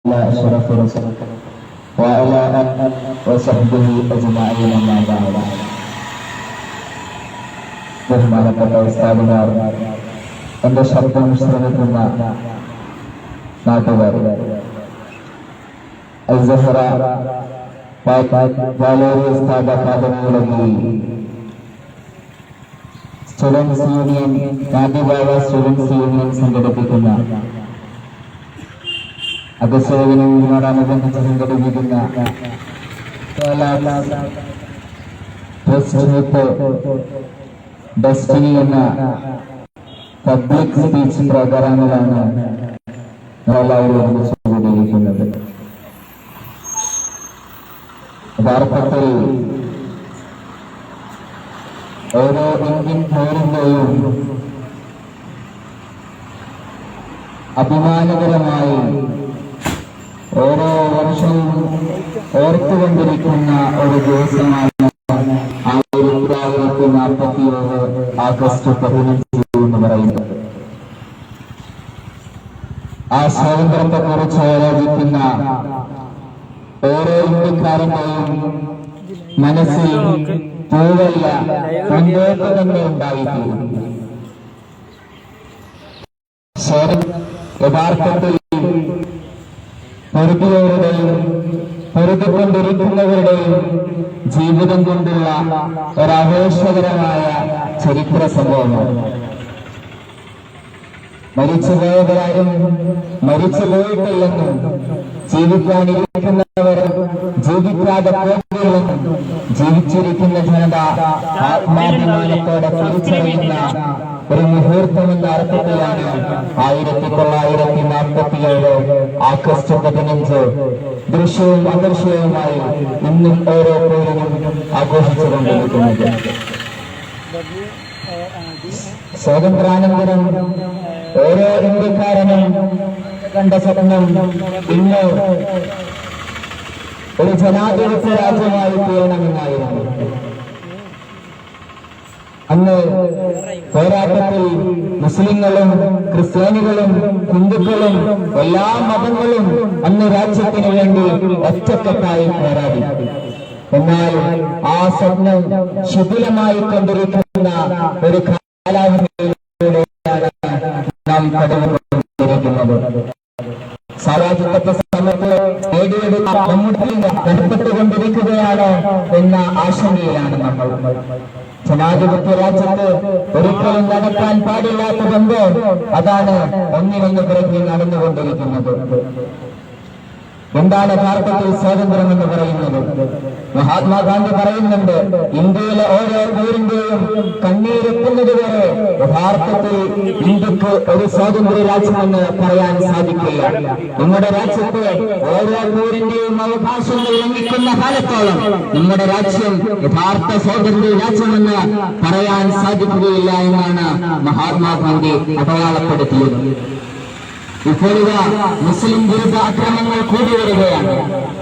أشرف رسول وعلى آله وصحبه أجمعين ما بعد. ബഹുമാനപ്പെട്ട ഉസ്താദുമാർ, എന്റെ ശബ്ദം ശ്രമിക്കുന്ന നാട്ടുകാർ, അൽ-സഹറ വാലേരി ഉസ്താദ് അക്കാദമിയിലെത്തി സ്റ്റുഡൻസ് യൂണിയൻ, ഗാന്ധിബാബ സ്റ്റുഡൻസ് യൂണിയൻ സംഘടിപ്പിക്കുന്ന അകസേവനവുമാണനുബന്ധിച്ച് സംഘടിപ്പിക്കുന്ന ഡെസ്റ്റിനി എന്ന പബ്ലിക് സ്പീച്ച് പ്രോഗ്രാമിലാണ് നമ്മളെല്ലാവരും ഒരുമിച്ചുകൊണ്ടിരിക്കുന്നത്. യഥാർത്ഥത്തിൽ ഓരോ ഇന്ത്യൻ പൗരന്റെയും അഭിമാനകരമായി ഓരോ വർഷവും ഓർത്തുകൊണ്ടിരിക്കുന്ന ഒരു ദിവസമാണ് 1947 ആഗസ്റ്റ് 15 എന്ന് പറയുന്നത്. ആ സ്വാതന്ത്ര്യത്തെ കുറിച്ച് ആലോചിക്കുന്ന ഓരോ ഇന്ത്യക്കാരന്റെയും മനസ്സിൽ പൂവല്ല സന്തോഷം തന്നെ ഉണ്ടായിത്തീരും. യഥാർത്ഥത്തിൽ പൊരുതിയവരുടെയും പൊരുതിക്കൊണ്ടിരിക്കുന്നവരുടെയും ജീവിതം കൊണ്ടുള്ള ഒരാവേശകരമായ ചരിത്ര സംഭവമാണ്. മരിച്ചുപോയവരാരും മരിച്ചുപോയിട്ടില്ലെന്നും ജീവിക്കാനിരിക്കുന്നവർ ജീവിക്കാതെ പോകില്ലെന്നും ജീവിച്ചിരിക്കുന്ന ജനത ആത്മാഭിമാനത്തോടെ തിരിച്ചറിയുന്ന ഒരു മുഹൂർത്തമെന്ന അർത്ഥത്തിലാണ് 1947 ആഗസ്റ്റ് 15 ദൃശ്യവും അദൃശ്യവുമായി ഇന്നും ഓരോ പേരും ആഘോഷിച്ചുകൊണ്ടിരിക്കുന്നത്. സ്വാതന്ത്ര്യാനന്തരം ഓരോ ഇന്ത്യക്കാരനും കണ്ട സ്വപ്നം ഇന്ന് ഒരു ജനാധിപത്യ രാജ്യമായി തീരണമെന്നായിരുന്നു. അന്ന് പോരാട്ടത്തിൽ മുസ്ലിങ്ങളും ക്രിസ്ത്യാനികളും ഹിന്ദുക്കളും എല്ലാ മതങ്ങളും അന്ന് രാജ്യത്തിന് വേണ്ടി ഒറ്റക്കെട്ടായി പോരാടി. എന്നാൽ ആ സ്വപ്നം ശിഥിലമായി കൊണ്ടിരിക്കുന്ന ഒരു കാലാവസ്ഥയിലൂടെയാണ് നാം കടന്നുകൊണ്ടിരിക്കുന്നത്. സാരാജിത്വ സമയത്ത് നേടിയെടുത്ത നമ്മുടെ നഷ്ടപ്പെട്ടുകൊണ്ടിരിക്കുകയാണ് എന്ന ആശങ്കയിലാണ് നമ്മൾ. ജനാധിപത്യ രാജ്യത്ത് ഒരിക്കലും നടക്കാൻ പാടില്ലാത്തതെന്തോ അതാണ് ഒന്നിനൊന്ന് പിറകെ നടന്നുകൊണ്ടിരിക്കുന്നത്. എന്താണ് യഥാർത്ഥത്തിൽ സ്വാതന്ത്ര്യം എന്ന് പറയുന്നത്? മഹാത്മാഗാന്ധി പറയുന്നുണ്ട്, ഇന്ത്യയിലെ ഓരോ പൗരന്റെയും കണ്ണീരെത്തുന്നത് വരെ യഥാർത്ഥത്തിൽ ഇന്ത്യക്ക് ഒരു സ്വാതന്ത്ര്യ രാജ്യമെന്ന് പറയാൻ സാധിക്കില്ല. നമ്മുടെ രാജ്യത്തെ ഓരോ പൗരന്റെയും അവകാശങ്ങൾ ലംഘിക്കുന്ന കാലത്തോളം നമ്മുടെ രാജ്യം യഥാർത്ഥ സ്വാതന്ത്ര്യ രാജ്യമെന്ന് പറയാൻ സാധിക്കുകയില്ല എന്നാണ് മഹാത്മാഗാന്ധി അടയാളപ്പെടുത്തിയത്. ഇപ്പോൾ മുസ്ലിം വിരുദ്ധ അക്രമങ്ങൾ കൂടി വരികയാണ്.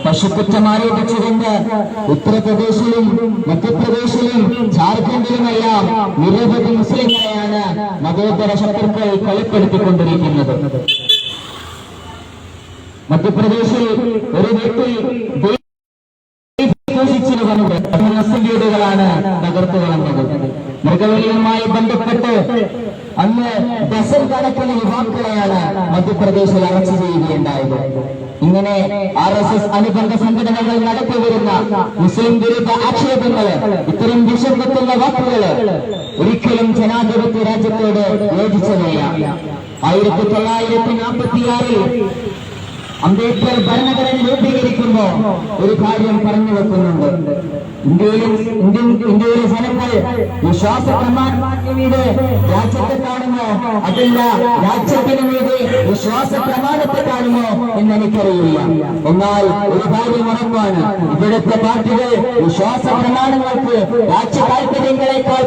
പശുക്കുറ്റം ആരോപിച്ചുകൊണ്ട് ഉത്തർപ്രദേശിലും മധ്യപ്രദേശിലും ജാർഖണ്ഡിലുമെല്ലാം നിരവധി മുസ്ലിങ്ങളെയാണ് മതേതര ശത്രുക്കൾ കൊലപ്പെടുത്തിക്കൊണ്ടിരിക്കുന്നത്. മധ്യപ്രദേശിൽ ഒരു വ്യക്തി മുസ്ലിം വീടുകളാണ് തകർത്തു കളഞ്ഞത്. മൃഗബലിയുമായി ബന്ധപ്പെട്ട് അന്ന് ഡസൻ കണക്കിന് യുവാക്കളെയാണ് മധ്യപ്രദേശിൽ അറസ്റ്റ് ചെയ്യുകയുണ്ടായത്. ഇങ്ങനെ RSS അനുബന്ധ സംഘടനകൾ നടത്തിവരുന്ന മുസ്ലിം വിരുദ്ധ ആക്ഷേപങ്ങള്, ഇത്തരം വിഷം വെക്കുന്ന വാക്കുകള് ഒരിക്കലും ജനാധിപത്യ രാജ്യത്തോട് യോജിച്ചതല്ല. 1946 അംബേദ്കർ ഭരണഘടന രൂപീകരിക്കുമ്പോ ഒരു കാര്യം പറഞ്ഞു വെക്കുന്നുണ്ട്. ഇന്ത്യയിലെ ജനങ്ങൾ വിശ്വാസ പ്രമാണത്തിന്റെ രാജ്യത്തെ കാണുമോ അതല്ല രാജ്യത്തിന് മീതെ വിശ്വാസ പ്രമാണത്തെ കാണുമോ എന്ന് എനിക്കറിയില്ല. എന്നാൽ ഒരു കാര്യം ഉറപ്പാണ്, ഇവിടുത്തെ പാർട്ടികൾ വിശ്വാസ പ്രമാണങ്ങൾക്ക് രാജ്യ താല്പര്യങ്ങളെക്കാൾ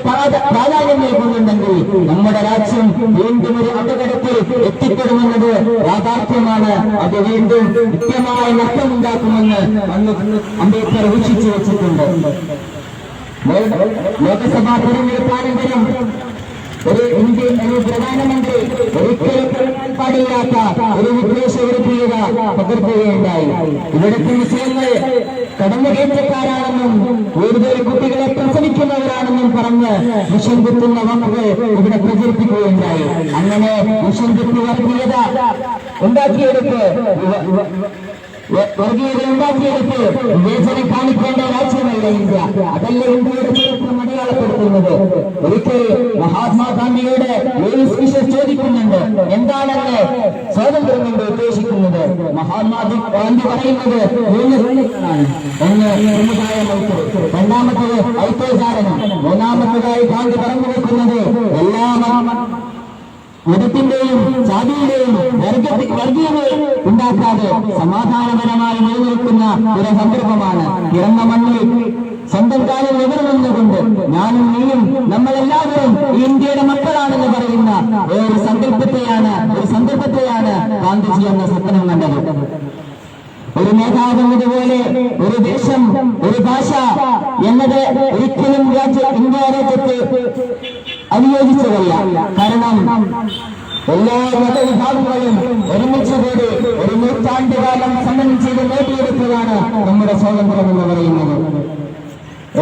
പ്രാധാന്യം നൽകുന്നുണ്ടെങ്കിൽ നമ്മുടെ രാജ്യം വീണ്ടും ഒരു അപകടത്തിൽ എത്തിപ്പെടുമെന്നത് യാഥാർത്ഥ്യമാണ്. അത് വീണ്ടും കൃത്യമായ നഷ്ടമുണ്ടാക്കുമെന്ന് അന്ന് അംബേദ്കർ വീക്ഷിച്ചു വെച്ചിട്ടുണ്ട്. ലോകസഭാ തെരഞ്ഞെടുപ്പ് അനന്തരം ഒരു പ്രധാനമന്ത്രി ഒരിക്കലും പറയാൻ പാടില്ലാത്ത ഒരു വിദ്വേഷവൃത്തിക പകർത്തുകയുണ്ടായി. ഇവിടുത്തെ മുസ്ലിങ്ങൾ കടന്നുകയറ്റക്കാരാണെന്നും കൂടുതൽ കുട്ടികളെ പ്രസവിക്കുന്നവരാണെന്നും പറഞ്ഞ് വിഷം കുത്തുന്ന വാക്കുകൾ ഇവിടെ പ്രചരിപ്പിക്കുകയുണ്ടായി. അങ്ങനെ വിഷം കുത്തി വർഗീയത ഉണ്ടാക്കിയെടുത്ത് വിവേചനം കാണിക്കേണ്ട രാജ്യമല്ല ഇന്ത്യ. അതല്ല ഇന്ത്യയുടെ ചരിത്രം അടയാളപ്പെടുത്തുന്നത്. ഒരിക്കൽ മഹാത്മാഗാന്ധിയുടെ ചോദിക്കുന്നുണ്ട്, എന്താണെന്ന് സ്വാതന്ത്ര്യം കൊണ്ട് ഉദ്ദേശിക്കുന്നത്. മഹാത്മാഗാന്ധി പറയുന്നത് 3 കാര്യങ്ങളാണ്. ഒന്ന് സമുദായ മൈത്രി, രണ്ടാമത്തത് ഐക്യചാരണം, മൂന്നാമത്തതായി ഗാന്ധി പറഞ്ഞു വെക്കുന്നത് എല്ലാ മതത്തിന്റെയും ജാതിയുടെയും വർഗീയതയും ഉണ്ടാക്കാതെ സമാധാനപരമായി നിലനിൽക്കുന്ന ഒരു സന്ദർഭമാണ്. പിറന്ന മണ്ണിൽ സ്വന്തം കാലം നിവർന്നുകൊണ്ട് ഞാനും നീയും നമ്മളെല്ലാവരും ഈ ഇന്ത്യയുടെ മക്കളാണെന്ന് പറയുന്ന ഒരു സന്ദർഭത്തെയാണ് ഗാന്ധിജി എന്ന സ്വപ്നം കണ്ടത്. ഒരു നേതാവെന്നതുപോലെ ഒരു ദേശം, ഒരു ഭാഷ എന്നത് ഒരിക്കലും ഇന്ത്യ രാജ്യത്ത് അനുയോജിച്ചതല്ല. കാരണം എല്ലാ മതവിഭാഗങ്ങളും ഒരുമിച്ചുകൂടി ഒരു നൂറ്റാണ്ടുകാലം സമരം ചെയ്ത് നേടിയെടുത്തതാണ് നമ്മുടെ സ്വാതന്ത്ര്യം എന്ന് പറയുന്നത്.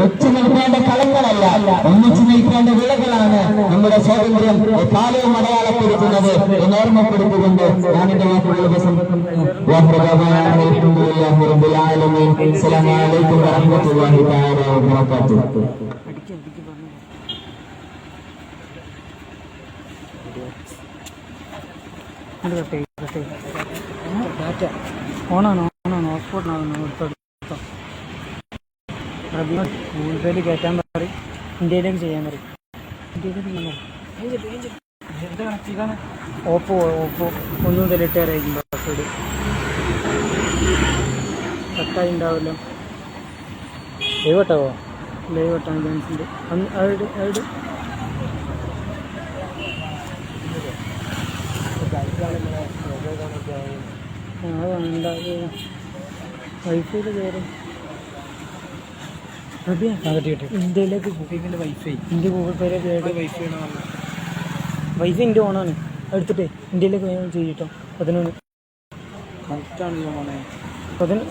ഒറ്റ നിൽക്കേണ്ട കളങ്ങളല്ല, ഒന്നിച്ചു നിൽക്കേണ്ട വിളകളാണ് നമ്മുടെ സ്വാതന്ത്ര്യം കാലവും അടയാളപ്പെടുത്തുന്നത് എന്ന് ഓർമ്മപ്പെടുത്തിക്കൊണ്ട് ഞാൻ എന്റെ വാക്കുകൾ ഓണാണോ ഹോട്ട്സ്പോട്ടിനാണോ കൂടുതൽ കയറ്റാൻ പറയും, ഇന്ത്യയിലേക്ക് ചെയ്യാൻ പറയും. ഓപ്പോ 1 മുതൽ 8 വരെ ആയിരിക്കും പാസ്വേഡ്. കട്ടായി ഉണ്ടാവില്ല. ലൈവ് കട്ടാവോ? ലൈവ് കട്ടാൻ ചാൻസ് ഉണ്ട്. അതായത് വൈഫൈയിൽ കയറും. ഇന്ത്യയിലേക്ക് വൈഫൈ, ഇന്ത്യ ഗൂഗിൾ പേയിലെ വൈഫൈ ഇന്ത്യ ഓണാണ്. എടുത്തിട്ടേ ഇന്ത്യയിലേക്ക് ചെയ്തിട്ടോ 11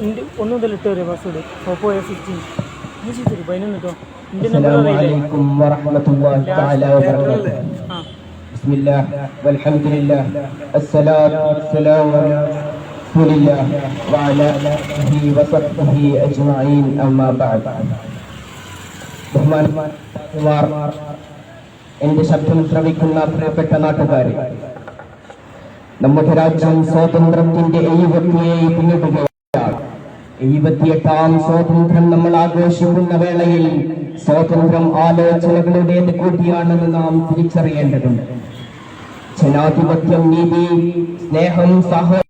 ഇന്ത്യ 1 മുതൽ 8 വരെ പാസ്വേഡ്. ഓപ്പോ A15 ചെയ്തിട്ട് 11 കേട്ടോ. ഇന്ത്യൻ നമ്പർ ബിസ്മില്ലാഹ് വൽഹംദുലില്ലാഹ് അസ്സലാത്തു വസ്സലാമു അലാ റസൂലില്ലാഹ് വഅലാ ആലിഹി വസഹ്ബിഹി അജ്മഈൻ അമ്മാ ബഅദ്. ബഹുമാനവാർ എന്റെ ശബ്ദം ശ്രവിക്കുന്ന പ്രിയപ്പെട്ട നാട്ടുകാരെ, നമ്മുടെ രാജ്യം സ്വാതന്ത്ര്യത്തിന്റെ 77 പിന്നിടുകയാണ്. 78ാം സ്വാതന്ത്ര്യം നമ്മൾ ആഘോഷിക്കുന്ന വേളയിൽ സ്വാതന്ത്ര്യം ആലോചനകളുടേത് കൂടിയാണെന്ന് നാം തിരിച്ചറിയേണ്ടതുണ്ട്. ജനാധിപത്യം, നീതി, സ്നേഹം, സാഹോദര്യം,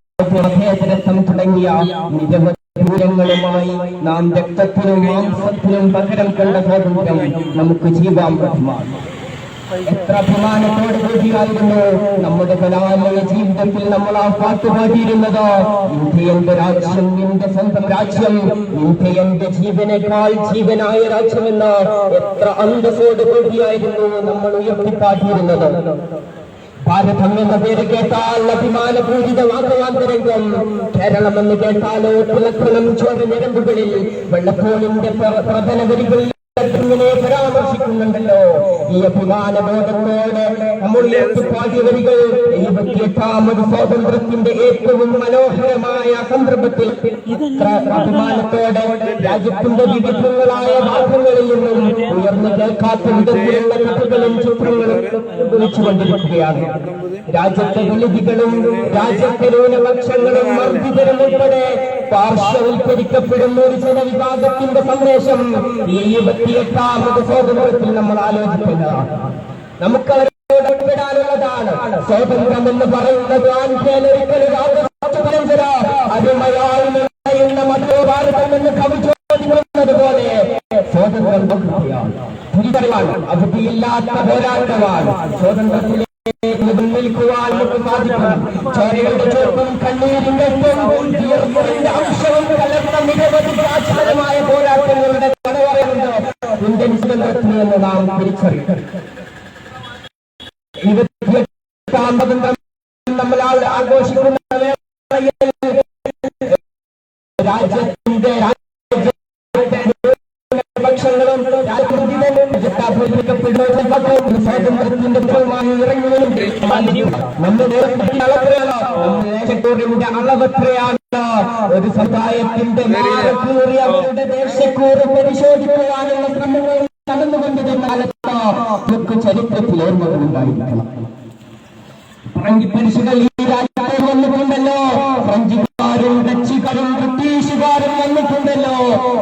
മതേതരത്വം തുടങ്ങിയ നിരവധി മൂല്യങ്ങളുമായി നാം രക്തത്തിനും മാംസത്തിനും പകരം കണ്ട സ്വാതന്ത്ര്യം നമുക്ക് ജീവാമൃതമാണ്. എത്ര അഭിമാനത്തോട് കൂടിയായിരുന്നു നമ്മുടെ കലാലയ ജീവിതത്തിൽ നമ്മൾ ആ പാട്ട് പാടിയിരുന്നത്. ഇന്ത്യ എന്റെ രാജ്യം, എന്റെ സ്വന്തം രാജ്യം, ഇന്ത്യ എന്റെ ജീവനേക്കാൾ ജീവനായ രാജ്യമെന്ന് എത്ര അന്തസ്സോട് കൂടിയായിരുന്നു നമ്മൾ ഉയർത്തിപ്പാട്ടിയിരുന്നത്. ഭാരതം എന്ന പേര് കേട്ടാൽ അഭിമാനപൂരിതമാക്കുവാൻ തരംഗം, കേരളം എന്ന് കേട്ടാലോ തിളക്കണം ചോര ഞരമ്പുകളിൽ. വെള്ളക്കോളിന്റെ പ്രധാന വരികളിൽ ഇങ്ങനെ പരാമർശിക്കുന്നുണ്ടല്ലോ. ഈ അഭിമാനബോധത്തോടെ നമ്മൾ പാടിയ വരികൾ 78ാമത് സ്വാതന്ത്ര്യത്തിന്റെ ഏറ്റവും മനോഹരമായ സന്ദർഭത്തിൽ ഇത്ര അഭിമാനത്തോടെ രാജ്യത്തിന്റെ വിവിധങ്ങളായ ഭാഗങ്ങളിൽ നിന്നും ഉയർന്നു കേൾക്കാത്ത വിധത്തിലുള്ള കഥകളും ചിത്രങ്ങളും വിളിച്ചുകൊണ്ടിരിക്കുകയാണ്. രാജ്യത്തെ ദളിതുകളും രാജ്യത്തെ ന്യൂനപക്ഷങ്ങളും മർദ്ദിതരും ഉൾപ്പെടെ പാർശ്വവൽക്കരിക്കപ്പെടുന്ന ഒരു ജനവിഭാഗത്തിന്റെ സന്ദേശം ഈ 78ാമത് സ്വാതന്ത്ര്യത്തിൽ നമ്മൾ ആലോചിക്കുന്നതാണ്. നമുക്ക് അവരോട് ഒപ്പിടാനുള്ളതാണ്. സ്വാതന്ത്ര്യം എന്ന് പറയുന്നത് അടിമയായി നിറയുന്ന മറ്റോ ഭാരതം എന്ന് കവി ചോദിക്കുന്നത് പോലെ സ്വാതന്ത്ര്യം തിരിച്ചറിവാണ്, അവധിയില്ലാത്ത പോരാട്ടമാണ്. സ്വാതന്ത്ര്യത്തിലെ നിൽക്കുവാൻ നമുക്ക് സാധിക്കണം. ചോരയുടെ ചോർപ്പും കണ്ണീരിന്റെ അംശവും കലർന്ന നിരവധി പ്രാചീനമായ പോരാട്ടങ്ങളുടെ കഥ പറയുന്നത് ഇന്ത്യൻ സ്വാതന്ത്ര്യത്തിന് എന്ന് നാം തിരിച്ചറിയണം. സ്വാതന്ത്ര്യം നമ്മൾ ആഘോഷിക്കുന്ന രാജ്യത്തിന്റെ പക്ഷങ്ങളും നമ്മുടെ അളവെത്രയാണ് ഒരു സമുദായത്തിന്റെ അവരുടെ ദേശക്കൂറ് പരിശോധിക്കുവാനുള്ള ശ്രമങ്ങൾ നടന്നുകൊണ്ടിരുന്ന കാലത്ത് നമുക്ക് ചരിത്രത്തിൽ ഓർമ്മകളുണ്ടായിരിക്കണം. ഫ്രഞ്ച് ഈ രാജ്യത്തെ വന്നിട്ടുണ്ടല്ലോ, ഫ്രഞ്ചുകാരും ഡച്ചുകാരും ബ്രിട്ടീഷുകാരും വന്നിട്ടുണ്ടല്ലോ.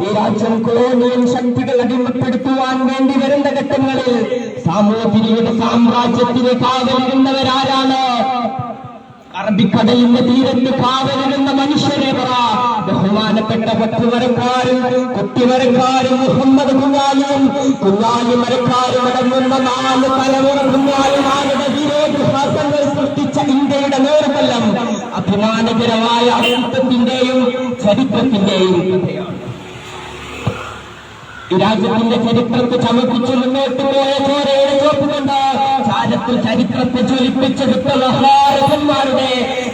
ഈ രാജ്യം കൊളോണിയൽ ശക്തികൾ അടിമപ്പെടുത്തുവാൻ വേണ്ടി വരുന്ന ഘട്ടങ്ങളിൽ സാമൂതിരിയുടെ സാമ്രാജ്യത്തിന് കാവലിരുന്നവരാരാണ്? അറബിക്കടലിന്റെ തീരത്ത് കാവലിരുന്ന മനുഷ്യരെ പറ. ബഹുമാനപ്പെട്ട പത്തുമരക്കാരും കുട്ടിമരക്കാരും മുഹമ്മദ് കുഞ്ഞാലി മരക്കാരും അടങ്ങുന്ന 4 തലമുറ കുഞ്ഞാലിമാരുടെ വീരോദ്ഹാസങ്ങൾ സൃഷ്ടിച്ച ഇന്ത്യയുടെ നേർവല്ലം അഭിമാനകരമായ അസ്തിത്വത്തിന്റെയും ചരിത്രത്തിന്റെയും കഥയാണ്. ഈ രാജ്യത്തിന്റെ ചരിത്രത്തെ ചമപ്പിച്ചു മുന്നോട്ട് പോയ ചോരയുടെ ചോപ്പുകൊണ്ട് ചാരത്തിൽ ചരിത്രത്തെ ജ്വലിപ്പിച്ചെടുത്ത മഹാരഥന്മാരുടെ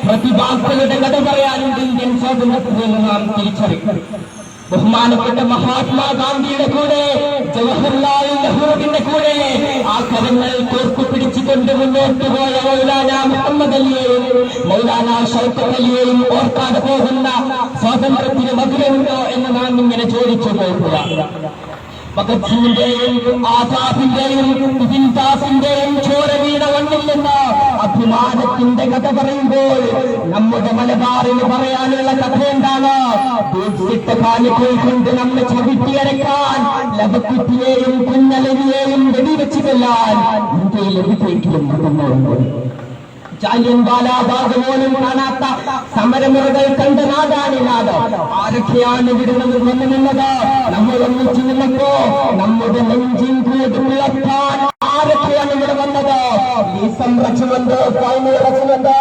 പ്രതിഭാക്കളുടെ കഥ പറയാനുണ്ട് ഇന്ത്യൻ സ്വാതന്ത്ര്യത്തിൽ നാം തിരിച്ചറിയും. ബഹുമാനപ്പെട്ട മഹാത്മാഗാന്ധിയുടെ കൂടെ ജവഹർലാൽ നെഹ്റുവിന്റെ കൂടെ ആ കരങ്ങൾ കോർക്കു പിടിച്ചുകൊണ്ട് മുന്നോട്ട് പോയ മൗലാന മുഹമ്മദ് അലിയെയും മൗലാന ഷൗക്കത്ത് അലിയെയും ഓർക്കാതെ പോകുന്ന സ്വാതന്ത്ര്യത്തിന് മധുരമുണ്ടോ എന്ന് നാം ഇങ്ങനെ ചോദിച്ചു പോകുക. ഭഗത് സിംഗിന്റെയും ആസാദിന്റെയും ബിപിൻദാസിന്റെയും ചോര വീണ വണ്ണിൽ നിന്ന് അഭിമാനത്തിന്റെ കഥ പറയുമ്പോൾ നമ്മുടെ മലബാറിന് പറയാനുള്ള കഥ എന്താണ്? കാലുകൾ കൊണ്ട് നമ്മെ ചവിട്ടിയരക്കാൻ ലബക്കുറ്റിയെയും കുഞ്ഞലരിയെയും വെടിവെച്ച് കൊല്ലാൻ ഇന്ത്യയിൽ എവിടെയെങ്കിലും നടന്നുണ്ട്? ജാലിയൻവാലാബാഗ് പോലും കാണാത്ത സമരമുറകൾ കണ്ട നാടാണ് നാട്. ആരൊക്കെയാണ് ഇവിടെ നിന്നത്? നമ്മൾ ഒന്നിച്ചു നിന്നപ്പോ നമ്മുടെ നെഞ്ചിൻ കൂട്ടുള്ളത്താൻ ആരൊക്കെയാണ് ഇവിടെ വന്നത്? ലീസം റെജിമെന്റ്, പൈനീർ റെജിമെന്റ്,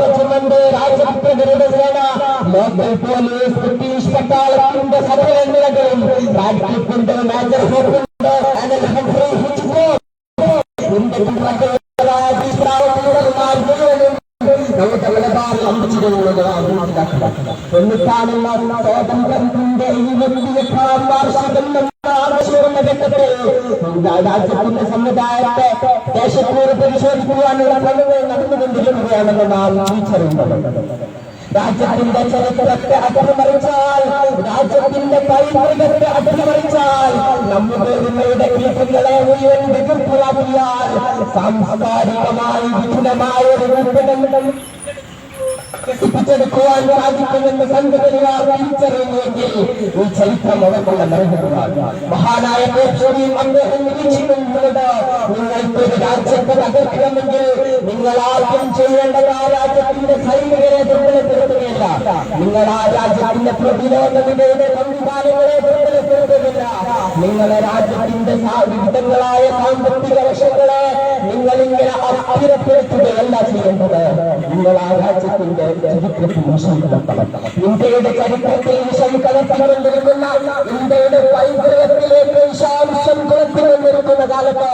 റെജിമെന്റ്, രാജപുത്രരുടെ സേന, ലോക്കൽ പോലീസ്, ബ്രിട്ടീഷ് പട്ടാളത്തിന്റെ സകല നിലകളും, രാജ്യത്തിന്റെ മേജർ ഹോപ്പുണ്ട്, എന്നിട്ടാണ് സ്വാതന്ത്ര്യത്തിന്റെ ഈ വലിയ വാർഷികം രാജ്യത്തിന്റെ സമുദായത്തെ ദേശക്കൂറ് പരിശോധിക്കുവാനുള്ള ശ്രമങ്ങൾ നടന്നുകൊണ്ടിരിക്കുകയാണെന്ന് നാം തിരിച്ചറിയുന്നത്. രാജ്യത്തിന്റെ ചരിത്രത്തെ അട്ടിമറിച്ചാൽ, രാജ്യത്തിന്റെ പൈതൃകത്തെ അട്ടിമറിച്ചാൽ, നമ്മുടെ ഉമ്മയുടെ കീർത്തികളെ മുഴുവൻ വികൃതമാക്കിയാൽ സാംസ്കാരികമായി വിപുലമായ ഒരു രൂപം എത്തിച്ചെടുക്കുവാൻ സാധിക്കുമെന്ന് സംഘടനയാർ തിരിച്ചറിയുന്നുവെങ്കിൽ ഈ ചരിത്രം അവർക്കുള്ള നൽകുന്നതാണ്. മഹാനായ പേക്ഷയും അദ്ദേഹം നിരീക്ഷിക്കുന്നുണ്ട്. നിങ്ങൾക്കൊരു രാജ്യത്തെ തകർക്കണമെങ്കിൽ നിങ്ങൾ ആദ്യം ചെയ്യേണ്ടത് ആ രാജ്യത്തിന്റെ സൈനികരെ ദുർബലപ്പെടുത്തുകയില്ല, നിങ്ങൾ ആ രാജ്യത്തിന്റെ പ്രതിരോധ വിധയുടെ സംവിധാനങ്ങളെ ദുർബലപ്പെടുത്തുകയില്ല, നിങ്ങളെ രാജ്യത്തിന്റെ വിവിധങ്ങളായ സാമ്പത്തിക വശങ്ങളെ നിങ്ങളിങ്ങനെ അസ്ഥിരപ്പെടുത്തുകയല്ല ചെയ്യേണ്ടത്. നിങ്ങൾ ആ രാജ്യത്തിന്റെ ചരിത്രത്തിൽ വിഷയം കലർത്തണം. ഇന്ത്യയുടെ ചരിത്രത്തിൽ വിഷയം കലർത്തിക്കൊണ്ടിരിക്കുന്ന, ഇന്ത്യയുടെ പൈതൃകത്തിലേക്ക് വിഷാംശം കൊളുത്തിക്കൊണ്ടിരിക്കുന്ന കാലത്ത്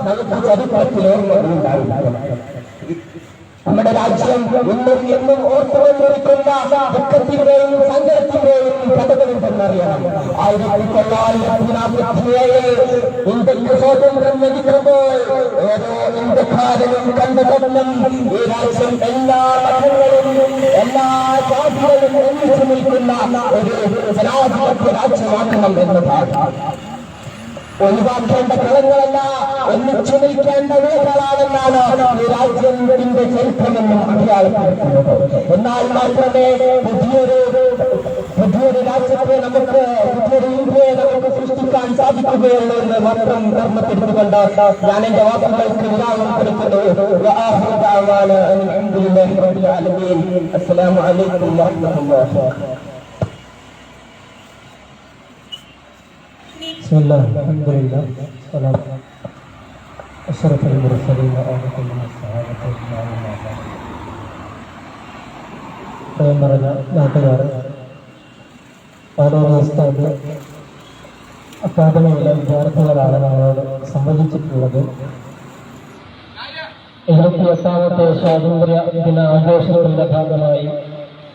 നമുക്ക് ചരിത്രത്തിൽ ഓർമ്മകളുണ്ടാകും. നമ്മുടെ രാജ്യം എന്നും ഓർത്തുകൊണ്ടിരിക്കുന്ന ദുഃഖത്തിന്റെയും സങ്കടത്തിന്റെയും കഥകളുണ്ടെന്നറിയണം. 1947 ഇന്ത്യക്ക് സ്വാതന്ത്ര്യം ലഭിക്കുമ്പോൾ ഓരോ ഇന്ത്യക്കാരനും കണ്ടുകൊണ്ടും ഈ രാജ്യം എല്ലാ മതങ്ങളും എല്ലാ ജാതികളും ഒന്നിച്ചു നിൽക്കുന്ന ഒരു ജനാധിപത്യ രാജ്യമാക്കണം എന്നതാണ്. ഒഴിവാക്കേണ്ട കളങ്ങളല്ല, ഒന്നിച്ചു നിൽക്കേണ്ട വേളകളാണെന്നാണ് ഈ രാജ്യത്തിന്റെ ചരിത്രമെന്നും അടയാളപ്പെടുത്തുന്നത്. എന്നാൽ മാത്രമേ പുതിയൊരു രാജ്യത്തെ നമുക്ക്, പുതിയൊരു ഇന്ത്യയെ നമുക്ക് സൃഷ്ടിക്കാൻ സാധിക്കുകയുള്ളൂ എന്ന് മാത്രം ഓർമ്മപ്പെടുത്തിക്കൊണ്ട് ഞാൻ എന്റെ വാക്കുകൾക്ക് വിരാമം കൊടുക്കുന്നു. അസ്സലാമു അലൈക്കും വറഹ്മത്തുള്ളാഹി. بسم الله الحمد لله والصلاة أشرف المرسلين وآله من الصحابة أجمعين. സ്വയം പറഞ്ഞ നാട്ടുകാർ, പാലോട് ഉസ്താദ് അക്കാദമിയിലെ വിദ്യാർത്ഥികളാണ് നമ്മളോട് സംവദിച്ചിട്ടുള്ളത്. 78ാമത്തെ സ്വാതന്ത്ര്യ ദിന ആഘോഷത്തിന്റെ ഭാഗമായി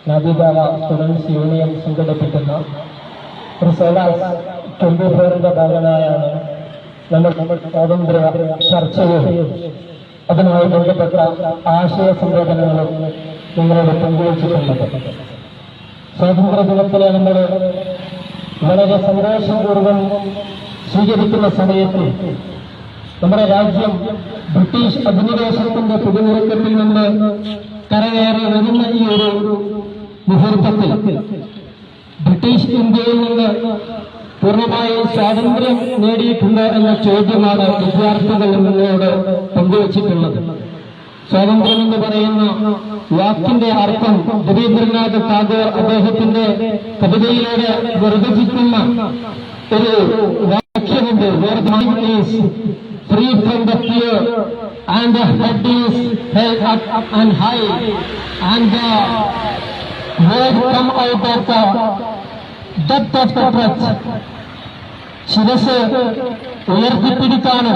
നബിദാവ സ്റ്റുഡൻസ് യൂണിയൻ സംഘടിപ്പിക്കുന്ന ഒരു സോലാസ് 24ന്റെ ഭാഗമായാണ് നമ്മൾ സ്വാതന്ത്ര്യ ചർച്ചയും അതുമായി ബന്ധപ്പെട്ട ആശയ സംവേദനങ്ങളും നിങ്ങളോട് പങ്കുവച്ചിട്ടുള്ളത്. സ്വാതന്ത്ര്യ ദിനത്തിലെ നമ്മൾ വളരെ സന്തോഷപൂർവ്വം സ്വീകരിക്കുന്ന സമയത്ത് നമ്മുടെ രാജ്യം ബ്രിട്ടീഷ് അധിനിവേശത്തിന്റെ പിടിമുറുക്കത്തിൽ നിന്ന് കരകയറി വരുന്ന ഈ ഒരു മുഹൂർത്തത്തിൽ ബ്രിട്ടീഷ് ഇന്ത്യയിൽ നിന്ന് പൂർണ്ണമായും സ്വാതന്ത്ര്യം നേടിയിട്ടുണ്ടോ എന്ന ചോദ്യമാണ് വിദ്യാർത്ഥികൾ നിങ്ങളോട് പങ്കുവച്ചിട്ടുള്ളത്. സ്വാതന്ത്ര്യം എന്ന് പറയുന്ന വാക്കിന്റെ അർത്ഥം രവീന്ദ്രനാഥ് ടാഗോർ അദ്ദേഹത്തിന്റെ കവിതയിലൂടെ നിർവചിക്കുന്ന ഒരു വാക്യമുണ്ട്. Free from the fear, and the head is held up and high, and the word come out of the depth of the breath. ശിരസ് ഉയർത്തിപ്പിടിക്കാനും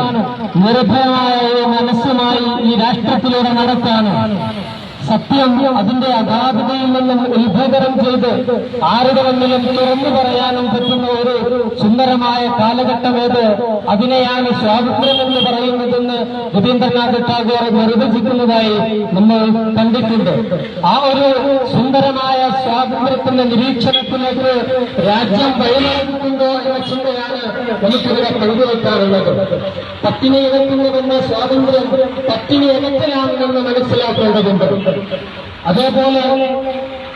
നിർഭയമായ മനസ്സുമായി ഈ രാഷ്ട്രത്തിലൂടെ നടത്താനും സത്യം അതിന്റെ അഗാധതയിൽ നിന്നും ഉത്ഭവനം ചെയ്ത് ആരുടെ മുന്നിലും തുറന്നു പറയാനും പറ്റുന്ന ഒരു സുന്ദരമായ കാലഘട്ടമേത്, അതിനെയാണ് സ്വാതന്ത്ര്യം എന്ന് പറയുന്നതെന്ന് രവീന്ദ്രനാഥ് ടാഗോർ നിർവചിക്കുന്നതായി നമ്മൾ കണ്ടിട്ടുണ്ട്. ആ ഒരു സുന്ദരമായ സ്വാതന്ത്ര്യത്തിന്റെ നിരീക്ഷണത്തിലേക്ക് രാജ്യം വഴിമാറുന്നുണ്ടോ എന്ന ചിന്തയാണ് നമുക്കിവിടെ പങ്കുവയ്ക്കാറുള്ളത്. പട്ടിണി ഇഴക്കുന്നതെന്ന സ്വാതന്ത്ര്യം പട്ടിണി ഇഴക്കലാണെന്ന് മനസ്സിലാക്കേണ്ടതുണ്ട്. അതേപോലെ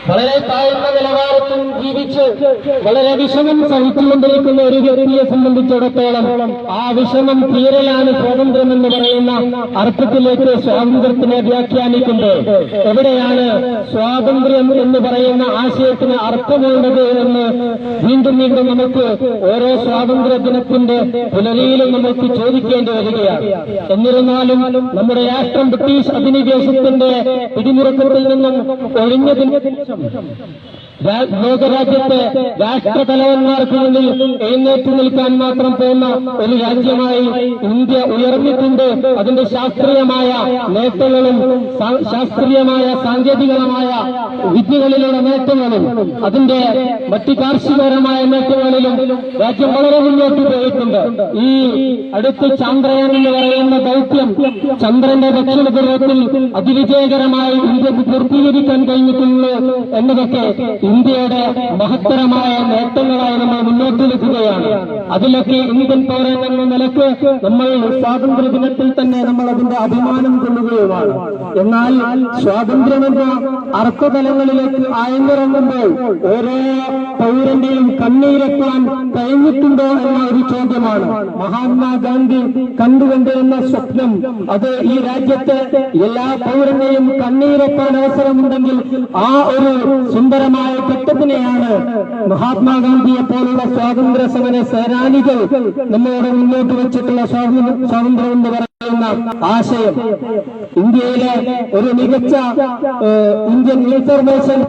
വളരെ താഴ്ന്ന നിലവാരത്തിൽ ജീവിച്ച് വളരെ വിഷമം സഹിച്ചുകൊണ്ടിരിക്കുന്ന ഒരു വ്യക്തിയെ സംബന്ധിച്ചിടത്തോളം ആ വിഷമം തീരലാണ് സ്വാതന്ത്ര്യം എന്ന് പറയുന്ന അർത്ഥത്തിലേക്ക് സ്വാതന്ത്ര്യത്തിനെ വ്യാഖ്യാനിക്കുമ്പോൾ എവിടെയാണ് സ്വാതന്ത്ര്യം എന്ന് പറയുന്ന ആശയത്തിന് അർത്ഥമുള്ളത് എന്ന് വീണ്ടും വീണ്ടും നമുക്ക് ഓരോ സ്വാതന്ത്ര്യ ദിനത്തിന്റെ പുലരിയിലും നമുക്ക് ചോദിക്കേണ്ടി വരികയാണ്. എന്നിരുന്നാലും നമ്മുടെ രാഷ്ട്രം ബ്രിട്ടീഷ് അധിനിവേശത്തിന്റെ പിടിമുറുക്കത്തിൽ നിന്നും ഒഴിഞ്ഞതിന് ലോകരാജ്യത്തെ രാഷ്ട്രതലവന്മാർക്ക് മുന്നിൽ എഴുന്നേറ്റ് നിൽക്കാൻ മാത്രം പോകുന്ന ഒരു രാജ്യമായി ഇന്ത്യ ഉയർന്നിട്ടുണ്ട്. അതിന്റെ ശാസ്ത്രീയമായ നേട്ടങ്ങളും ശാസ്ത്രീയമായ സാങ്കേതികമായ വിദ്യകളിലുള്ള നേട്ടങ്ങളും അതിന്റെ മറ്റ് കാർഷികപരമായ നേട്ടങ്ങളിലും രാജ്യം വളരെ മുന്നോട്ട് പോയിട്ടുണ്ട്. ഈ അടുത്ത് ചന്ദ്രയാൻ എന്ന് പറയുന്ന ദൗത്യം ചന്ദ്രന്റെ ദക്ഷിണ ധ്രുവത്തിൽ അതിവിജയകരമായി ഇന്ത്യക്ക് പൂർത്തീകരിക്കാൻ കഴിഞ്ഞിട്ടുണ്ട് എന്നതൊക്കെ ഇന്ത്യയുടെ മഹത്തരമായ നേട്ടങ്ങളായി നമ്മൾ മുന്നോട്ട് വെക്കുകയാണ്. അതിലൊക്കെ ഇന്ത്യൻ പൗരൻ എന്ന നിലക്ക് നമ്മൾ സ്വാതന്ത്ര്യ ദിനത്തിൽ തന്നെ നമ്മൾ അതിന്റെ അഭിമാനം കൊള്ളുകയുമാണ്. എന്നാൽ സ്വാതന്ത്ര്യമെന്ന അർത്ഥതലങ്ങളിലേക്ക് ആഴ്ന്നിറങ്ങുമ്പോൾ ഓരോ പൗരന്റെയും കണ്ണീരെത്താൻ കഴിഞ്ഞിട്ടുണ്ടോ എന്ന ഒരു ചോദ്യമാണ്. മഹാത്മാഗാന്ധി കണ്ടുകൊണ്ടിരുന്ന സ്വപ്നം അത് ഈ രാജ്യത്തെ എല്ലാ പൗരന്റെയും കണ്ണീരെത്താൻ അവസരമുണ്ടെങ്കിൽ ആ ഒരു സുന്ദരമായ ഘട്ടത്തിനെയാണ് മഹാത്മാഗാന്ധിയെ പോലുള്ള സ്വാതന്ത്ര്യ സമര സേനാനികൾ നമ്മളോട് മുന്നോട്ട് വെച്ചിട്ടുള്ള സ്വാതന്ത്ര്യം എന്ന് പറയുന്ന ആശയം. ഇന്ത്യയിലെ ഒരു മികച്ച ഇന്ത്യൻ ഇൻഫർമേഷൻ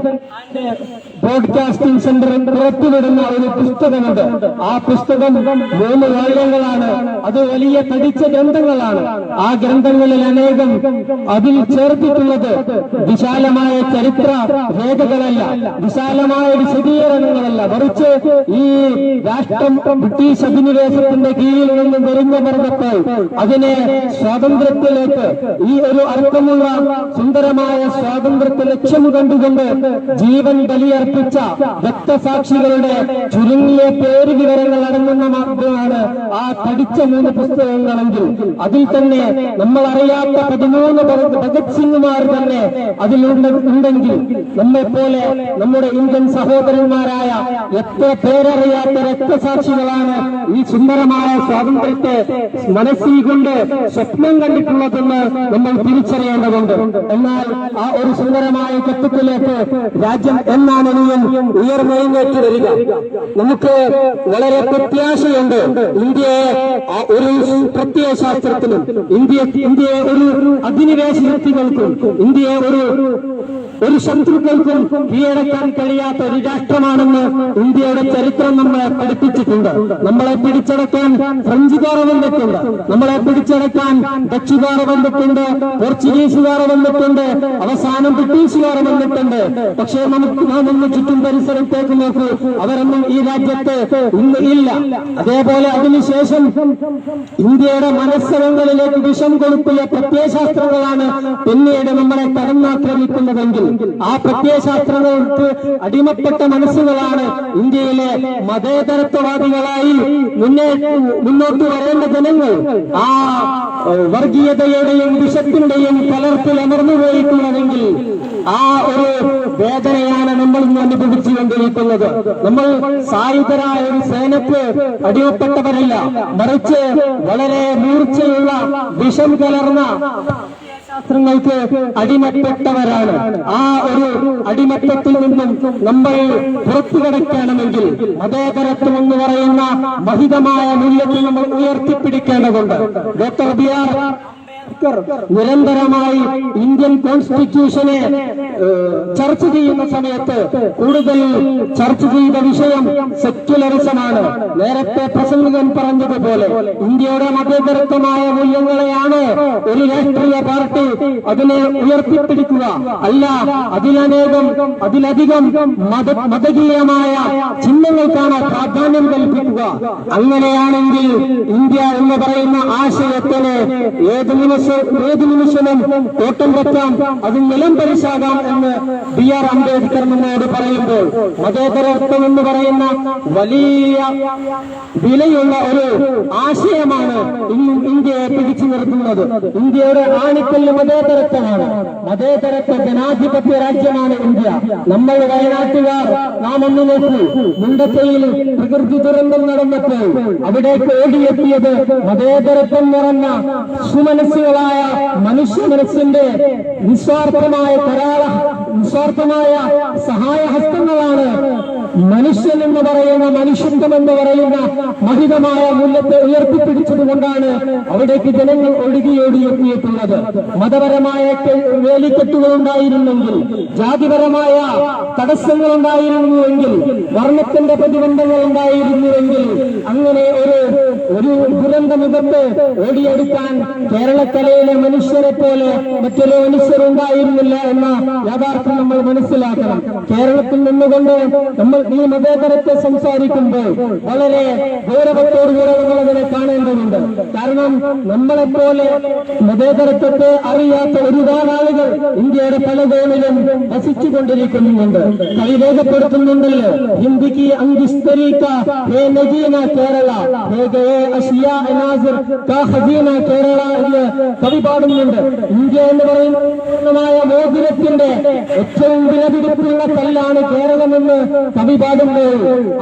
ബ്രോഡ്കാസ്റ്റിംഗ് സെന്റർ പുറത്തുവിടുന്ന ഒരു പുസ്തകമുണ്ട്. ആ പുസ്തകം 3 വാല്യങ്ങളാണ്. അത് വലിയ തടിച്ച ഗ്രന്ഥങ്ങളാണ്. ആ ഗ്രന്ഥങ്ങളിൽ അനേകം അതിൽ ചേർത്തിട്ടുള്ളത് വിശാലമായ ചരിത്ര രേഖകളല്ല, വിശാലമായ വിശദീകരണങ്ങളല്ല, മറിച്ച് ഈ രാഷ്ട്രം ബ്രിട്ടീഷ് അധിനിവേശത്തിന്റെ കീഴിൽ നിന്ന് വെറിഞ്ഞു പറഞ്ഞപ്പോൾ അതിനെ സ്വാതന്ത്ര്യത്തിലേക്ക് ഈ ഒരു അർത്ഥമുള്ള സുന്ദരമായ സ്വാതന്ത്ര്യത്തെ ലക്ഷ്യം കണ്ടുകൊണ്ട് ജീവൻ ബലിയർപ്പിച്ച രക്തസാക്ഷികളുടെ ചുരുങ്ങിയ പേര് വിവരങ്ങൾ അടങ്ങുന്ന മാത്രമാണ് ആ തടിച്ച 3 പുസ്തകങ്ങളെങ്കിൽ അതിൽ തന്നെ നമ്മൾ അറിയാത്ത 13 ഭഗത് സിംഗുമാർ തന്നെ അതിലുണ്ടെങ്കിൽ നമ്മെപ്പോലെ നമ്മുടെ ഇന്ത്യൻ സഹോദരന്മാരായ എത്ര പേരറിയാത്ത രക്തസാക്ഷികളാണ് ഈ സുന്ദരമായ സ്വാതന്ത്ര്യത്തെ മനസ്സിൽ കൊണ്ട് സ്വപ്നം കണ്ടിട്ടുള്ളതെന്ന് നമ്മൾ തിരിച്ചറിയേണ്ടതുണ്ട്. എന്നാൽ ആ ഒരു സുന്ദരമായ ഘട്ടത്തിലേക്ക് രാജ്യം എന്നാണ് ഇനിയും ഉയർന്നെഴുന്നേറ്റ് വരിക. നമുക്ക് വളരെ പ്രത്യാശയുണ്ട്. ഇന്ത്യയെ ഒരു പ്രത്യയശാസ്ത്രത്തിനും ഇന്ത്യയെ ഒരു അധിനിവേശ ശക്തികൾക്കും ഇന്ത്യയെ ഒരു ഒരു ശത്രുക്കൾക്കും കീഴടക്കാൻ കഴിയാത്ത ഒരു രാഷ്ട്രമാണെന്ന് ഇന്ത്യയുടെ ചരിത്രം നമ്മളെ പഠിപ്പിച്ചിട്ടുണ്ട്. നമ്മളെ പിടിച്ചടക്കാൻ ഫ്രഞ്ചുകാർ വന്നിട്ടുണ്ട്, നമ്മളെ പിടിച്ചടക്കാൻ ഡച്ചുകാർ വന്നിട്ടുണ്ട്, പോർച്ചുഗീസുകാർ വന്നിട്ടുണ്ട്, അവസാനം ബ്രിട്ടീഷുകാർ വന്നിട്ടുണ്ട്. പക്ഷേ നാം ഒന്ന് ചുറ്റും പരിസരത്തേക്ക് നോക്കൂ, അവരൊന്നും ഈ രാജ്യത്ത് ഇന്ന് ഇല്ല. അതേപോലെ അതിനുശേഷം ഇന്ത്യയുടെ മനസ്സകങ്ങളിലേക്ക് വിഷം കൊടുത്തിയ പ്രത്യയശാസ്ത്രങ്ങളാണ് പിന്നീട് നമ്മളെ കടന്നാക്രമിക്കുന്നതെങ്കിൽ ആ പ്രത്യയശാസ്ത്രങ്ങൾക്ക് അടിമപ്പെട്ട മനസ്സുകളാണ് ഇന്ത്യയിലെ മതേതരത്വവാദികളായി മുന്നോട്ട് വരേണ്ട ജനങ്ങൾ ആ വർഗീയതയുടെയും വിഷത്തിന്റെയും കലർപ്പിൽ അമർന്നുപോയിട്ടുള്ളതെങ്കിൽ ആ ഒരു വേദനയാണ് നമ്മൾ ഇന്ന് അനുഭവിച്ചുകൊണ്ടിരിക്കുന്നത്. നമ്മൾ സായുധരായ ഒരു സേനക്ക് അടിമപ്പെട്ടവരല്ല, മറിച്ച് വളരെ മൂർച്ചയുള്ള വിഷം കലർന്ന ശാസ്ത്രങ്ങൾക്ക് അടിമപ്പെട്ടവരാണ്. ആ ഒരു അടിമത്തത്തിൽ നിന്നും നമ്മൾ പുറത്തു കടക്കണമെങ്കിൽ മതേതരത്വം എന്ന് പറയുന്ന മഹിതമായ മൂല്യത്തിൽ നമ്മൾ ഉയർത്തിപ്പിടിക്കേണ്ടതുണ്ട്. Doctor B R. നിരന്തരമായി ഇന്ത്യൻ കോൺസ്റ്റിറ്റ്യൂഷനെ ചർച്ച ചെയ്യുന്ന സമയത്ത് കൂടുതൽ ചർച്ച ചെയ്ത വിഷയം സെക്യുലറിസമാണ്. നേരത്തെ പ്രസംഗകൻ പറഞ്ഞതുപോലെ ഇന്ത്യയുടെ മതേതരത്വമായ മൂല്യങ്ങളെയാണ് ഒരു രാഷ്ട്രീയ പാർട്ടി അതിനെ ഉയർത്തിപ്പിടിക്കുക, അല്ല അതിലധികം മതകീയമായ ചിഹ്നങ്ങൾക്കാണ് പ്രാധാന്യം കൽപ്പിക്കുക. അങ്ങനെയാണെങ്കിൽ ഇന്ത്യ എന്ന് പറയുന്ന ആശയത്തിന് ഏത് നിമിഷവും കോട്ടം പറ്റാം, അത് നിലം പരിശാകാം എന്ന് ബി.ആർ. അംബേദ്കർ നമ്മോട് പറയുമ്പോൾ മതേതരത്വം എന്ന് പറയുന്ന വലിയ വിലയുള്ള ഒരു ആശയമാണ് ഇന്ത്യയെ പിടിച്ചു നിർത്തുന്നത്. ഇന്ത്യയുടെ ആണിക്കല്ല് മതേതരത്വമാണ്. മതേതരത്വ ജനാധിപത്യ രാജ്യമാണ് ഇന്ത്യ. നമ്മൾ വയനാട്ടുകാർ നാം ഒന്ന് നോക്കൂ, മുണ്ടക്കയിൽ പ്രകൃതി ദുരന്തം നടന്നപ്പോൾ അവിടേക്ക് ഓടിയെത്തിയത് മതേതരത്വം നിറഞ്ഞ സുമനസ്സുകളായ മനുഷ്യ മനസ്സിന്റെ നിസ്വാർത്ഥമായ സഹായഹസ്തങ്ങളാണ്. മനുഷ്യൻ എന്ന് പറയുന്ന മനുഷ്യത്വം എന്ന് പറയുന്ന മഹിതമായ മൂല്യത്തെ ഉയർത്തിപ്പിടിച്ചതുകൊണ്ടാണ് അവിടേക്ക് ജനങ്ങൾ ഒഴുകിയെത്തിയിട്ടുള്ളത്. മതപരമായ വേലിക്കെട്ടുകൾ ഉണ്ടായിരുന്നെങ്കിൽ, ജാതിപരമായ തടസ്സങ്ങൾ ഉണ്ടായിരുന്നുവെങ്കിൽ, വർണ്ണത്തിന്റെ പ്രതിബന്ധങ്ങൾ ഉണ്ടായിരുന്നുവെങ്കിൽ അങ്ങനെ ഒരു ദുരന്തമുഖത്ത് ഓടിയെടുക്കാൻ കേരളക്കരയിലെ മനുഷ്യരെ പോലെ മറ്റൊരു മനുഷ്യരുണ്ടായിരുന്നില്ല എന്ന യാഥാർത്ഥ്യം നമ്മൾ മനസ്സിലാക്കണം. കേരളത്തിൽ നിന്നുകൊണ്ട് നമ്മൾ ഈ മതേതരത്തെ സംസാരിക്കുമ്പോൾ വളരെ ഗൗരവത്തോടുകൂടെ നമ്മൾ അതിനെ കാണേണ്ടതുണ്ട്. കാരണം നമ്മളെപ്പോലെ മതേതരത്വത്തെ അറിയാത്ത ഒരുപാട് ആളുകൾ ഇന്ത്യയുടെ പല കോണിലും വസിച്ചുകൊണ്ടിരിക്കുന്നുണ്ട്. കവി രേഖപ്പെടുത്തുന്നുണ്ടല്ലോ, ഹിന്ദിക്ക് അങ്കിസ്തരീക ഹേ നജീന കേരള, ഹേ ഗയേ അഷിയാ നാസിർ കാ ഖസീന കേരള എന്ന് കവി പാടുന്നുണ്ട്. ഇന്ത്യ എന്ന് പറയുന്ന മോതിരത്തിന്റെ ഏറ്റവും വിലപിടിപ്പുള്ള കല്ലാണ് കേരളമെന്ന് കവി പാടുമ്പോൾ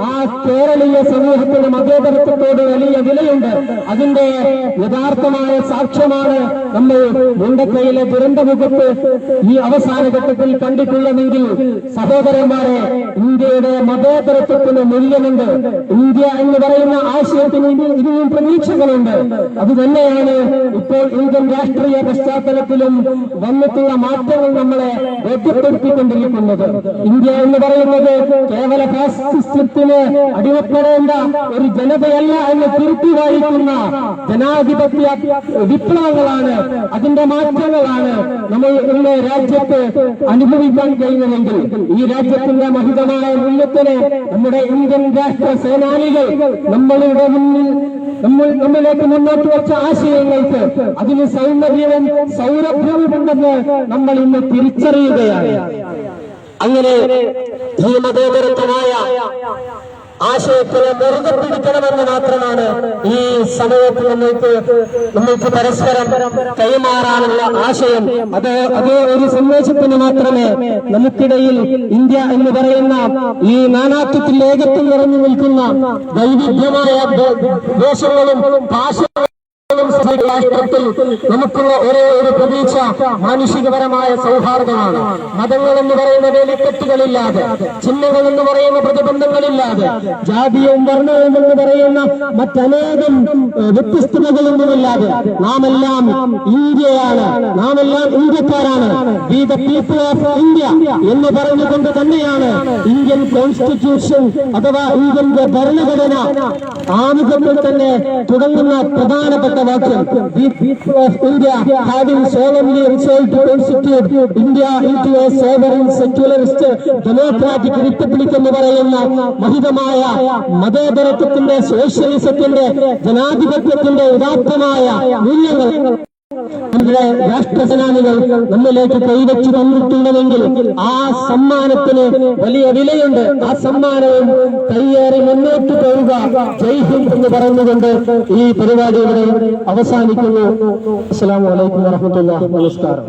ആ കേരളീയ സമൂഹത്തിന് മതേതരത്വത്തോട് വലിയ വിലയുണ്ട്. അതിന്റെ യഥാർത്ഥമായ സാക്ഷ്യമാണ് നമ്മൾ മുണ്ടക്കയിലെ ദുരന്തമുഖത്ത് ഈ അവസാന ഘട്ടത്തിൽ കണ്ടിട്ടുള്ളതെങ്കിൽ സഹോദരന്മാരെ, ഇന്ത്യയുടെ മതേതരത്വത്തിന് മൂല്യമുണ്ട്. ഇന്ത്യ എന്ന് പറയുന്ന ആശയത്തിന് ഇനിയും പ്രതീക്ഷകളുണ്ട്. അത് തന്നെയാണ് ഇപ്പോൾ ഇന്ത്യൻ രാഷ്ട്രീയ പശ്ചാത്തലത്തിലും വന്നിട്ടുള്ള മാറ്റങ്ങൾ നമ്മളെ ബോധ്യപ്പെടുത്തിക്കൊണ്ടിരിക്കുന്നത്. ഇന്ത്യ എന്ന് പറയുന്നത് കേവല ഫാസിസത്തിന് അടിമപ്പെടേണ്ട ഒരു ജനതയല്ല എന്ന് തിരുത്തി വായിക്കുന്ന ജനാധിപത്യ വിപ്ലവങ്ങളാണ്, അതിന്റെ മാറ്റങ്ങളാണ് നമ്മൾ ഇന്ന് രാജ്യത്ത് അനുഭവിക്കാൻ കഴിയുന്നതെങ്കിൽ ഈ രാജ്യത്തിന്റെ മഹിതമായ മൂല്യത്തിന് നമ്മുടെ ഇന്ത്യൻ രാഷ്ട്ര സേനാനികൾ നമ്മളിലേക്ക് മുന്നോട്ട് വെച്ച ആശയങ്ങൾക്ക് അതിന് സൗരഭ്യവുമുണ്ടെന്ന് നമ്മൾ ഇന്ന് തിരിച്ചറിയുകയാണ്. അങ്ങനെ ഈ മതേതരത്വമായ ആശയത്തിനെ മുറുകെ പിടിക്കണമെന്ന് മാത്രമാണ് ഈ സമയത്ത് നമ്മൾക്ക് പരസ്പരം കൈമാറാനുള്ള ആശയം. അത് ഒരു സന്ദേശത്തിന് മാത്രമേ നമുക്കിടയിൽ ഇന്ത്യ എന്ന് പറയുന്ന ഈ നാനാത്വത്തിൽ ഏകത്വം നിറഞ്ഞു നിൽക്കുന്ന വൈവിധ്യമായ ദേശങ്ങളും ഭാഷകളും രാഷ്ട്രത്തിൽ നമുക്കുള്ള ഒരേ ഒരു പ്രതീക്ഷ മാനുഷികപരമായ സൗഹാർദ്ദമാണ്. മതങ്ങൾ എന്ന് പറയുന്ന വേലിക്കെട്ടുകളില്ലാതെ, ചിഹ്നങ്ങൾ എന്ന് പറയുന്ന പ്രതിബന്ധങ്ങളില്ലാതെ, ജാതിയും വർണ്ണവും എന്ന് പറയുന്ന മറ്റനേകം വ്യത്യസ്തതകളൊന്നുമില്ലാതെ നാമെല്ലാം ഇന്ത്യയാണ്, നാമെല്ലാം ഇന്ത്യക്കാരാണ്. Be the people of India എന്ന് പറഞ്ഞുകൊണ്ട് തന്നെയാണ് ഇന്ത്യൻ കോൺസ്റ്റിറ്റ്യൂഷൻ അഥവാ ഇന്ത്യന്റെ ഭരണഘടന ആമുഖത്തിൽ തന്നെ തുടങ്ങുന്ന പ്രധാനപ്പെട്ട വാക്യം. The people of India having solemnly resolved to constitute India into a sovereign secularist democratic republic എന്ന് പറയുന്ന മഹിതമായ മതേതരത്വത്തിന്റെ, സോഷ്യലിസത്തിന്റെ, ജനാധിപത്യത്തിന്റെ ഉദാത്തമായ മൂല്യങ്ങൾ നമ്മുടെ രാഷ്ട്രസേനാനികൾ നമ്മിലേക്ക് കൈവച്ചു തന്നിട്ടുണ്ടെങ്കിൽ ആ സമ്മാനത്തിന് വലിയ വിലയുണ്ട്. ആ സമ്മാനവും കയ്യേറി മുന്നോട്ട് പോവുക. ജയ് ഹിന്ദ് എന്ന് പറഞ്ഞുകൊണ്ട് ഈ പരിപാടി ഇവിടെ അവസാനിക്കുന്നു. അസ്സലാമു അലൈക്കും വറഹ്മത്തുള്ളാഹി. നമസ്കാരം.